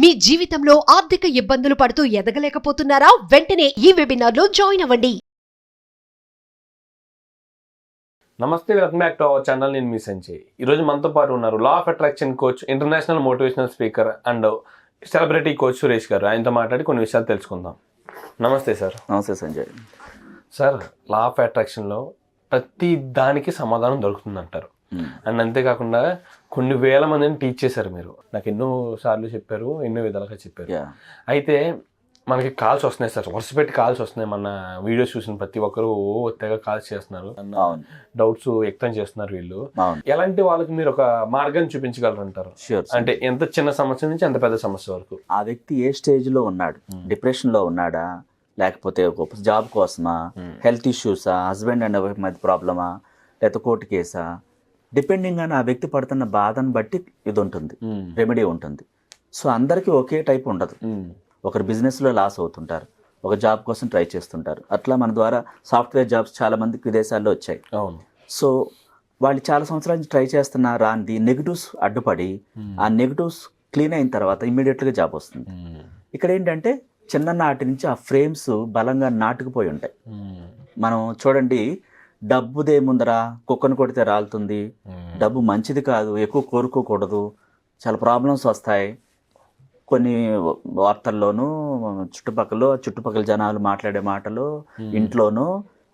మీ జీవితంలో ఆర్థిక ఇబ్బందులు పడుతూ ఎదగలేకపోతున్నారా? వెంటనే ఈ వెబినార్లో జాయిన్ అవ్వండి. నమస్తే, welcome back to our channel. నేను మీ సంజయ్. ఈరోజు మనతో పాటు ఉన్నారు law of attraction coach, international motivational speaker and celebrity coach Suresh గారు. ఆయనతో మాట్లాడి కొన్ని విషయాలు తెలుసుకుందాం. నమస్తే సార్. నమస్తే సంజయ్. సార్, లా ఆఫ్ అట్రాక్షన్లో ప్రతి దానికి సమాధానం దొరుకుతుంది అంటారు. అండ్ అంతేకాకుండా కొన్ని వేల మందిని టీచ్ చేశారు మీరు. నాకు ఎన్నో సార్లు చెప్పారు, ఎన్నో విధాలుగా చెప్పారు. అయితే మనకి కాల్స్ వస్తున్నాయి సార్, వరుస పెట్టి కాల్స్ వస్తున్నాయి. మన వీడియోస్ చూసిన ప్రతి ఒక్కరు తెగ కాల్స్ చేస్తున్నారు, డౌట్స్ వ్యక్తం చేస్తున్నారు. వీళ్ళు ఎలాంటి వాళ్ళకి మీరు ఒక మార్గాన్ని చూపించగలరు అంటారు? అంటే ఎంత చిన్న సమస్య నుంచి ఎంత పెద్ద సమస్య వరకు ఆ వ్యక్తి ఏ స్టేజ్ లో ఉన్నాడు, డిప్రెషన్ లో ఉన్నాడా, లేకపోతే ఒక జాబ్ కోసమా, హెల్త్ ఇష్యూసా, హస్బెండ్ అండ్ వైఫ్ మధ్య ప్రాబ్లమా, లేకపోతే కోర్టు కేసా, డిపెండింగ్ అని ఆ వ్యక్తి పడుతున్న బాధను బట్టి ఇది ఉంటుంది, రెమెడీ ఉంటుంది. సో అందరికీ ఒకే టైప్ ఉండదు. ఒకరు బిజినెస్లో లాస్ అవుతుంటారు, ఒక జాబ్ కోసం ట్రై చేస్తుంటారు. అట్లా మన ద్వారా సాఫ్ట్వేర్ జాబ్స్ చాలా మందికి విదేశాల్లో వచ్చాయి. సో వాళ్ళు చాలా సంవత్సరాల నుంచి ట్రై చేస్తున్న రాంది నెగిటివ్స్ అడ్డుపడి ఆ నెగిటివ్స్ క్లీన్ అయిన తర్వాత ఇమ్మీడియట్గా జాబ్ వస్తుంది. ఇక్కడ ఏంటంటే చిన్ననాటి నుంచి ఆ ఫ్రేమ్స్ బలంగా నాటుకుపోయి ఉంటాయి. మనం చూడండి, డబ్బుదే ముందర కుక్కను కొడితే రాలుతుంది, డబ్బు మంచిది కాదు, ఎక్కువ కోరుకోకూడదు, చాలా ప్రాబ్లమ్స్ వస్తాయి. కొన్ని వార్తల్లోనూ చుట్టుపక్కల జనాలు మాట్లాడే మాటలు, ఇంట్లోనూ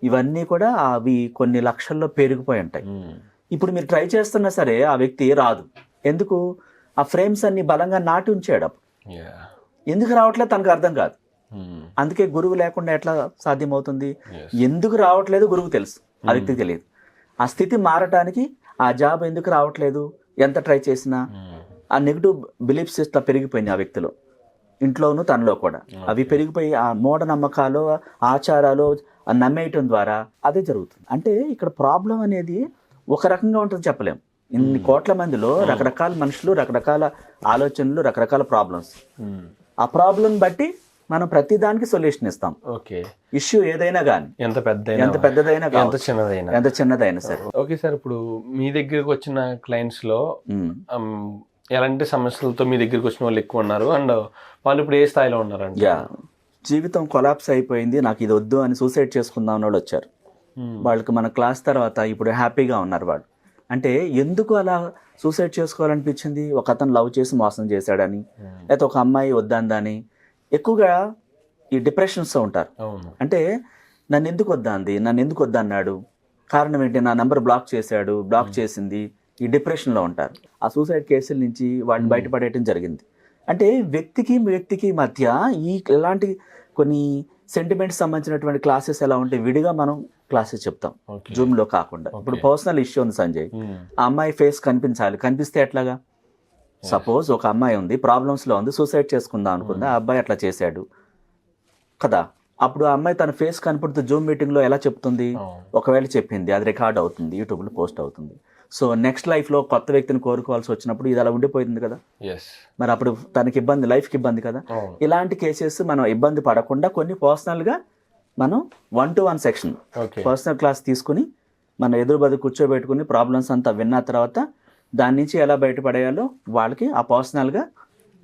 ఇవన్నీ కూడా అవి కొన్ని లక్షల్లో పెరిగిపోయి ఉంటాయి. ఇప్పుడు మీరు ట్రై చేస్తున్నా సరే ఆ వ్యక్తి రాదు. ఎందుకు? ఆ ఫ్రేమ్స్ అన్ని బలంగా నాటి ఉంచాడు. ఎందుకు రావట్లేదు తనకు అర్థం కాదు. అందుకే గురువు లేకుండా ఎట్లా సాధ్యమవుతుంది? ఎందుకు రావట్లేదు గురువు తెలుసు, ఆ వ్యక్తికి తెలియదు. ఆ స్థితి మారటానికి ఆ జాబ్ ఎందుకు రావట్లేదు, ఎంత ట్రై చేసినా ఆ నెగిటివ్ బిలీఫ్స్ ఇట్లా పెరిగిపోయింది ఆ వ్యక్తిలో, ఇంట్లోనూ తనలో కూడా. అవి పెరిగిపోయి ఆ మూఢనమ్మకాలు, ఆచారాలు నమ్మేయటం ద్వారా అదే జరుగుతుంది. అంటే ఇక్కడ ప్రాబ్లం అనేది ఒక రకంగా ఉంటుంది చెప్పలేం. ఇన్ని కోట్ల మందిలో రకరకాల మనుషులు, రకరకాల ఆలోచనలు, రకరకాల ప్రాబ్లమ్స్. ఆ ప్రాబ్లం బట్టి మనం ప్రతి దానికి సొల్యూషన్ ఇస్తాం. ఇష్యూ ఏదైనా కానీ, ఎంత పెద్దదైనా, ఎంత చిన్నదైనా సరే. ఓకే సార్, ఇప్పుడు మీ దగ్గరకు వచ్చిన క్లయింట్స్ లో ఎలాంటి సమస్యలతో మీ దగ్గరికి వచ్చిన వాళ్ళు ఎక్కువ ఉన్నారు, అండ్ వాళ్ళు ఇప్పుడు ఏ స్థాయిలో ఉన్నారండి? జీవితం కొలాప్స్ అయిపోయింది, నాకు ఇది వద్దు అని సూసైడ్ చేసుకుందాం అని వాళ్ళు వచ్చారు. వాళ్ళకి మన క్లాస్ తర్వాత ఇప్పుడు హ్యాపీగా ఉన్నారు వాళ్ళు. అంటే ఎందుకు అలా సూసైడ్ చేసుకోవాలనిపించింది? ఒక అతను లవ్ చేసి మోసం చేశాడని, లేకపోతే ఒక అమ్మాయి వద్దందని. ఎక్కువగా ఈ డిప్రెషన్స్తో ఉంటారు. అంటే నన్ను ఎందుకు వద్దంది, నన్ను ఎందుకు వద్దన్నాడు, కారణం ఏంటి, నా నెంబర్ బ్లాక్ చేశాడు, బ్లాక్ చేసింది, ఈ డిప్రెషన్లో ఉంటారు. ఆ సూసైడ్ కేసుల నుంచి వాటిని బయటపడేయటం జరిగింది. అంటే వ్యక్తికి మధ్య ఇలాంటి కొన్ని సెంటిమెంట్స్ సంబంధించినటువంటి క్లాసెస్ ఎలా ఉంటాయి, విడిగా మనం క్లాసెస్ చెప్తాం, జూమ్లో కాకుండా. ఇప్పుడు పర్సనల్ ఇష్యూ ఉంది సంజయ్, ఆ అమ్మాయి ఫేస్ కనిపించాలి, కనిపిస్తే ఎట్లాగా? సపోజ్ ఒక అమ్మాయి ఉంది, ప్రాబ్లమ్స్లో ఉంది, సూసైడ్ చేసుకుందాం అనుకుందా, ఆ అబ్బాయి అట్లా చేశాడు కదా. అప్పుడు ఆ అమ్మాయి తన ఫేస్ కనపడుతూ జూమ్ మీటింగ్లో ఎలా చెప్తుంది? ఒకవేళ చెప్పింది, అది రికార్డ్ అవుతుంది, యూట్యూబ్లో పోస్ట్ అవుతుంది. సో నెక్స్ట్ లైఫ్లో కొత్త వ్యక్తిని కోరుకోవాల్సి వచ్చినప్పుడు ఇది అలా ఉండిపోయింది కదా. మరి అప్పుడు తనకి ఇబ్బంది, లైఫ్కి ఇబ్బంది కదా. ఇలాంటి కేసెస్ మనం ఇబ్బంది పడకుండా కొన్ని పర్సనల్గా మనం 1-to-1 సెక్షన్ పర్సనల్ క్లాస్ తీసుకుని మన ఎదురుబది కూర్చోబెట్టుకుని ప్రాబ్లమ్స్ అంతా విన్న తర్వాత దాని నుంచి ఎలా బయటపడేయాలో వాళ్ళకి ఆ పర్సనల్గా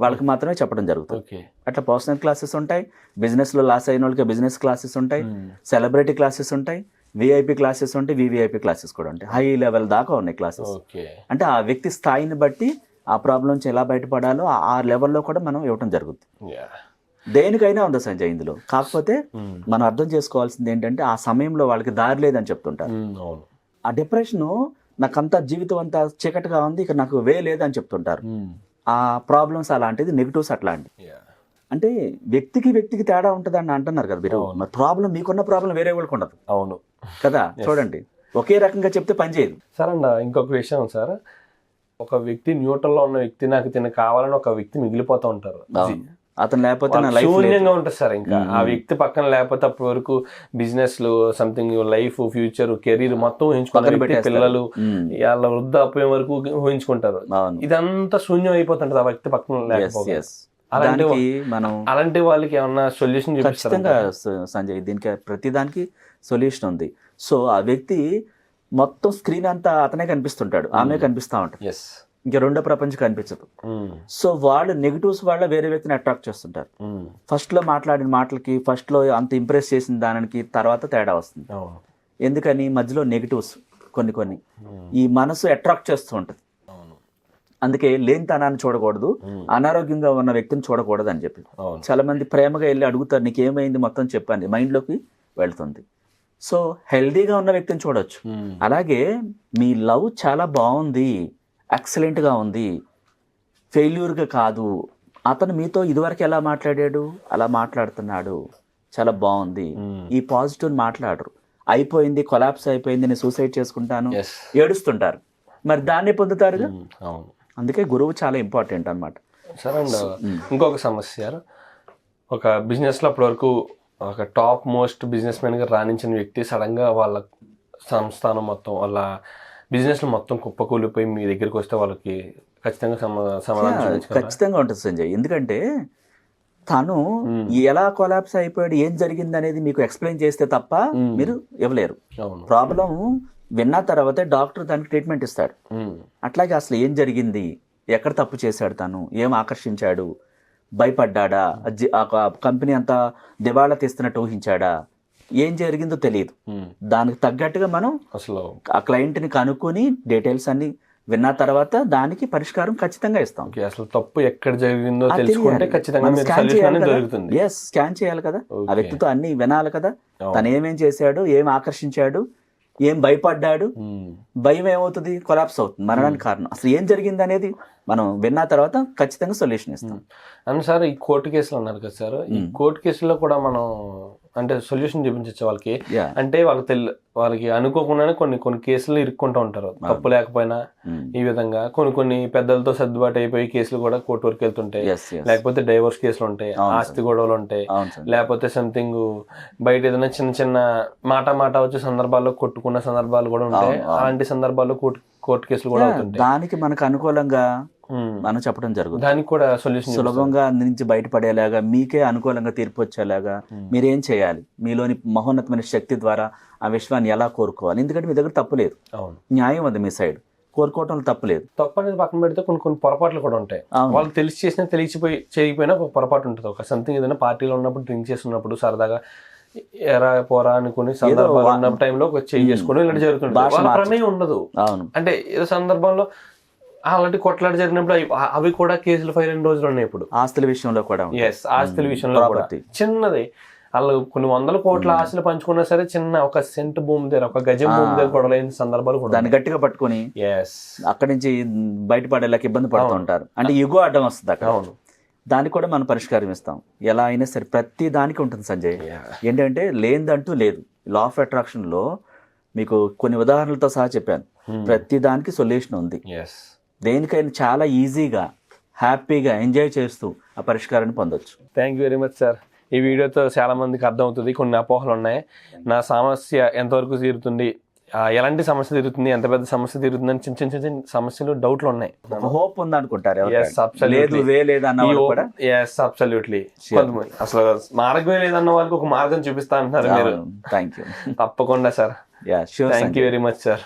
వాళ్ళకి మాత్రమే చెప్పడం జరుగుతుంది. అట్లా పర్సనల్ క్లాసెస్ ఉంటాయి, బిజినెస్లో లాస్ అయిన వాళ్ళకి బిజినెస్ క్లాసెస్ ఉంటాయి, సెలబ్రిటీ క్లాసెస్ ఉంటాయి, విఐపి క్లాసెస్ ఉంటాయి, వివిఐపి క్లాసెస్ కూడా ఉంటాయి. హై లెవెల్ దాకా ఉన్నాయి క్లాసెస్. అంటే ఆ వ్యక్తి స్థాయిని బట్టి ఆ ప్రాబ్లం నుంచి ఎలా బయటపడాలో ఆ లెవెల్లో కూడా మనం ఇవ్వడం జరుగుతుంది. దేనికైనా ఉంది సంజయ్ ఇందులో. కాకపోతే మనం అర్థం చేసుకోవాల్సింది ఏంటంటే ఆ సమయంలో వాళ్ళకి దారి లేదని చెప్తుంటారు. ఆ డిప్రెషన్, నాకంతా జీవితం అంతా చీకటిగా ఉంది, ఇక నాకు వే లేదని చెప్తుంటారు. ఆ ప్రాబ్లమ్స్ అలాంటిది, నెగిటివ్స్ అట్లాంటివి. అంటే వ్యక్తికి తేడా ఉంటుందని అంటున్నారు కదా మీరు. మరి ప్రాబ్లం, మీకున్న ప్రాబ్లం వేరే వాళ్ళకి ఉండదు. అవును కదా. చూడండి, ఒకే రకంగా చెప్తే పని చేయదు సార్. అండ్ ఇంకొక విషయం సార్, ఒక వ్యక్తి న్యూట్రల్లో ఉన్న వ్యక్తి నాకు తిన కావాలని ఒక వ్యక్తి మిగిలిపోతూ ఉంటారు. అతను లేకపోతే శూన్యంగా ఉంటుంది సార్. ఇంకా ఆ వ్యక్తి పక్కన లేకపోతే అప్పటి వరకు బిజినెస్ లు, సంథింగ్, లైఫ్, ఫ్యూచర్, కెరీర్ మొత్తం ఊహించుకుంటారు. పిల్లలు వాళ్ళ వృద్ధాప్యం వరకు ఊహించుకుంటారు. ఇదంతా శూన్యం అయిపోతుంటది ఆ వ్యక్తి పక్కన లేకపోతే. అలాంటి వాళ్ళకి ఏమన్నా సొల్యూషన్? ఖచ్చితంగా సంజయ్, దీనికి ప్రతి దానికి సొల్యూషన్ ఉంది. సో ఆ వ్యక్తి మొత్తం స్క్రీన్ అంతా అతనే కనిపిస్తుంటాడు, ఆమె కనిపిస్తూ ఉంటాడు. ఇంకా రెండో ప్రపంచం కనిపించదు. సో వాళ్ళు నెగిటివ్స్ వల్ల వేరే వ్యక్తిని అట్రాక్ట్ చేస్తుంటారు. ఫస్ట్లో మాట్లాడిన మాటలకి, ఫస్ట్లో అంత ఇంప్రెస్ చేసిన దానికి తర్వాత తేడా వస్తుంది. ఎందుకని? మధ్యలో నెగిటివ్స్ కొన్ని ఈ మనసు అట్రాక్ట్ చేస్తూ ఉంటుంది. అందుకే లేనితనాన్ని చూడకూడదు, అనారోగ్యంగా ఉన్న వ్యక్తిని చూడకూడదు అని చెప్పి చాలా మంది ప్రేమగా వెళ్ళి అడుగుతారు, నీకేమైంది మొత్తం చెప్పండి, మైండ్లోకి వెళ్తుంది. సో హెల్దీగా ఉన్న వ్యక్తిని చూడొచ్చు. అలాగే మీ లవ్ చాలా బాగుంది, ఎక్సలెంట్గా ఉంది, ఫెయిల్యూర్గా కాదు, అతను మీతో ఇదివరకు ఎలా మాట్లాడాడు అలా మాట్లాడుతున్నాడు, చాలా బాగుంది, ఈ పాజిటివ్ మాట్లాడరు. అయిపోయింది, కొలాప్స్ అయిపోయింది, నేను సూసైడ్ చేసుకుంటాను, ఏడుస్తుంటారు. మరి దాన్ని పొందుతారుగా. అందుకే గురువు చాలా ఇంపార్టెంట్ అన్నమాట. సార్ అండ్ ఇంకొక సమస్య సార్, ఒక బిజినెస్లో అప్పటి వరకు ఒక టాప్ మోస్ట్ బిజినెస్ మ్యాన్గా రాణించిన వ్యక్తి సడన్గా వాళ్ళ సంస్థానం మొత్తం, వాళ్ళ బిజినెస్లో మొత్తం కుప్పకూలిపోయి మీ దగ్గరికి వస్తే వాళ్ళకి ఖచ్చితంగా సమాధానం ఖచ్చితంగా ఉంటుంది సంజయ్. ఎందుకంటే తను ఎలా కొలాప్స్ అయిపోయాడు, ఏం జరిగింది అనేది మీకు ఎక్స్ప్లెయిన్ చేస్తే తప్ప మీరు ఇవ్వలేరు. ప్రాబ్లం విన్న తర్వాతే డాక్టర్ దానికి ట్రీట్మెంట్ ఇస్తాడు. అట్లాగే అసలు ఏం జరిగింది, ఎక్కడ తప్పు చేశాడు, తను ఏం ఆకర్షించాడు, భయపడ్డా, కంపెనీ అంతా దివాళా తీస్తున్నట్టు ఊహించాడా, ఏం జరిగిందో తెలియదు. దానికి తగ్గట్టుగా మనం అసలు ఆ క్లయింట్ని కనుక్కొని డీటెయిల్స్ అన్ని విన్న తర్వాత దానికి పరిష్కారం ఖచ్చితంగా ఇస్తాం. అసలు తప్పు ఎక్కడ జరిగిందో తెలుసుకుంటే ఖచ్చితంగా స్కాన్ చేయాలి కదా, ఆ వ్యక్తితో అన్ని వినాలి కదా, తను ఏమేం చేశాడు, ఏం ఆకర్షించాడు, ఏం భయపడ్డాడు, భయం ఏమవుతుంది, కొలాప్స్ అవుతుంది, మరణానికి కారణం, అసలు ఏం జరిగింది అనేది మనం విన్న తర్వాత ఖచ్చితంగా సొల్యూషన్ ఇస్తాం. అండ్ సార్ ఈ కోర్టు కేసులు అన్నారు కదా సార్, ఈ కోర్టు కేసుల్లో కూడా మనం అంటే సొల్యూషన్ చూపించవచ్చు వాళ్ళకి. అంటే వాళ్ళకి అనుకోకుండానే కొన్ని కేసులు ఇరుక్కుంటూ ఉంటారు, తప్పు లేకపోయినా. ఈ విధంగా కొన్ని పెద్దలతో సర్దుబాటు అయిపోయి కేసులు కూడా కోర్టు వరకు వెళ్తుంటాయి. లేకపోతే డైవోర్స్ కేసులు ఉంటాయి, ఆస్తి గొడవలు ఉంటాయి, లేకపోతే సంథింగ్ బయట ఏదైనా చిన్న మాట వచ్చే సందర్భాల్లో కొట్టుకున్న సందర్భాలు కూడా ఉంటాయి. అలాంటి సందర్భాల్లో కోర్టు కేసులు కూడా అవుతుంటాయి. దానికి మనకు అనుకూలంగా మనం చెప్పడం జరుగుతుంది. దానికి కూడా సొల్యూషన్ సులభంగా నుంచి బయటపడేలాగా, మీకే అనుకూలంగా తీర్పు వచ్చేలాగా మీరేం చేయాలి, మీలోని మహోన్నతమైన శక్తి ద్వారా ఆ విశ్వాన్ని ఎలా కోరుకోవాలి. ఎందుకంటే మీ దగ్గర తప్పు లేదు, న్యాయం ఉంది మీ సైడ్, కోరుకోవటం తప్పులేదు. తప్పు అనేది పక్కన పెడితే కొన్ని పొరపాట్లు కూడా ఉంటాయి. వాళ్ళు తెలిసి చేసినా చేయకపోయినా ఒక పొరపాటు ఉంటుంది. ఒక సంథింగ్ ఏదైనా పార్టీలో ఉన్నప్పుడు డ్రింక్ చేస్తున్నప్పుడు సరదాగా ఎరా పోరా అనుకుని సందర్భాలు ఉన్న టైంలో చేసుకుని ఇలాంటి జరుగుతుంది, ఉండదు. అంటే ఏదో సందర్భంలో అలాంటి కొట్లాడి జరిగినప్పుడు అవి కూడా కేసులు ఫైల్ అయిన రోజులు ఉన్నాయి. ఇప్పుడు ఆస్తుల విషయంలో కూడా, ఆస్తుల విషయంలో కూడా చిన్నది వాళ్ళు కొన్ని 100 కోట్ల ఆస్తులు పంచుకున్నా సరే చిన్న ఒక సెంట్ భూమి దగ్గర, ఒక గజం భూమి దగ్గర గొడవలైన సందర్భాలు కూడా, దాన్ని గట్టిగా పట్టుకుని అక్కడి నుంచి బయటపడేలాగా ఇబ్బంది పడుతూ ఉంటారు. అంటే యుగో అడ్డం వస్తుంది అక్కడ. దానికి కూడా మనం పరిష్కారం ఇస్తాం. ఎలా అయినా సరే ప్రతి దానికి ఉంటుంది సంజయ్. ఏంటంటే లేనిదంటూ లేదు. లా ఆఫ్ అట్రాక్షన్ లో మీకు కొన్ని ఉదాహరణలతో సహా చెప్పాను. ప్రతి దానికి సొల్యూషన్ ఉంది. దేనికైనా చాలా ఈజీగా హ్యాపీగా ఎంజాయ్ చేస్తూ ఆ పరిష్కారాన్ని పొందొచ్చు. Thank you very much sir. ఈ వీడియోతో చాలా మందికి అర్థమవుతుంది. కొన్ని అపోహలు ఉన్నాయి. నా సమస్య ఎంతవరకు తీరుతుంది, ఎలాంటి సమస్య తీరుతుంది, ఎంత పెద్ద సమస్య తీరుతుంది అని చిన్న సమస్యలు, డౌట్లు ఉన్నాయి. హోప్ ఉంది అనుకుంటారు. అసలు మార్గమే లేదన్న వాళ్ళకి ఒక మార్గం చూపిస్తా అంటున్నారు మీరు. Thank you. తప్పకుండా sir. Thank you very much sir.